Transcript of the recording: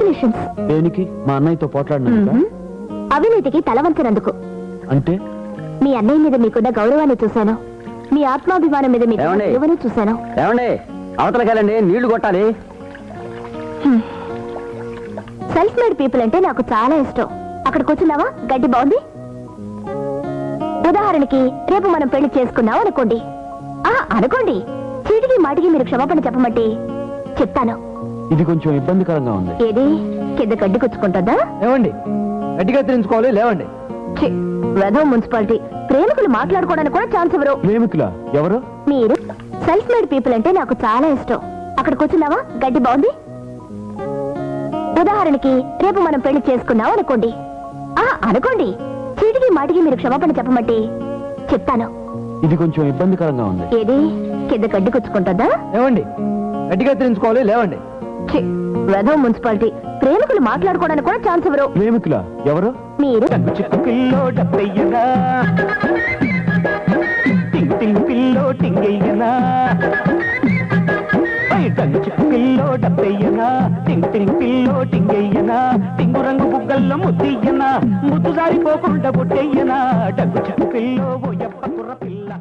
Congratulations. దేనికి? మా అన్నయ్యతో పోట్లాడినందుకా? అవినీతికి తలవంచనందుకు. అంటే మీ అన్నయ్య మీద మీకున్న గౌరవాన్ని చూశాను, మీ ఆత్మాభిమానం మీద మీకు ఏమండి? విలువను చూశాను. ఏమండి అవతలకెళ్ళండి, నీళ్లు కొట్టాలి. సెల్ఫ్ మేడ్ పీపుల్ అంటే నాకు చాలా ఇష్టం. అక్కడ కూర్చున్నావా? గడ్డి బాగుంది. ఉదాహరణకి రేపు మనం పెళ్లి చేసుకున్నాం అనుకోండి. అనుకోండి, చీటికి మాటికి మీరు క్షమాపణ చెప్పమంటే చెప్తాను. ఇది కొంచెం ఇబ్బందికరంగా ఉంది. ఏది కింద గడ్డి కూర్చుకుంటుందా? ఏమండి గట్టిగా తెలుసుకోవాలి, లేవండి. వెధవ మున్సిపాలిటీ ప్రేమికులు మాట్లాడుకోవడానికి కూడా ఛాన్స్ ఇవ్వరు. ప్రేమికులా? ఎవరు? మీరు. సెల్ఫ్ మేడ్ పీపుల్ అంటే నాకు చాలా ఇష్టం. అక్కడ కూర్చున్నావా? గడ్డి బాగుంది. ఉదాహరణకి రేపు మనం పెళ్లి చేసుకున్నాం అనుకోండి. అనుకోండి, చీటికి మాటికి మీరు క్షమాపణ చెప్పమంటే చెప్తాను. ఇది కొంచెం ఇబ్బందికరంగా ఉంది. ఏది కింద గడ్డి కూర్చుకుంటుందా? ఏమండి గట్టిగా తెలుసుకోవాలి, లేవండి. వెధవ మున్సిపాలిటీ ప్రేమికులు మాట్లాడుకోవడానికి కూడా ఛాన్స్ ఇవ్వరు. ప్రేమికులా? ఎవరు? మీరు. పిల్లో డబ్బయ్యనా, టింగ్ టింగ్ పిల్లో టింగయ్యనా, పిల్లో డబ్బయ్యనా, టింగ్ టింగ్ పిల్లో టింగయ్యనా, టింగు రంగు బుగ్గల్లో ముద్దయ్యనా, ముద్దు జారిపోకుండా బుట్టయ్యనా, డగ్గు చిక్కు పిల్లో ఓ యప్ప కుర్ర పిల్ల.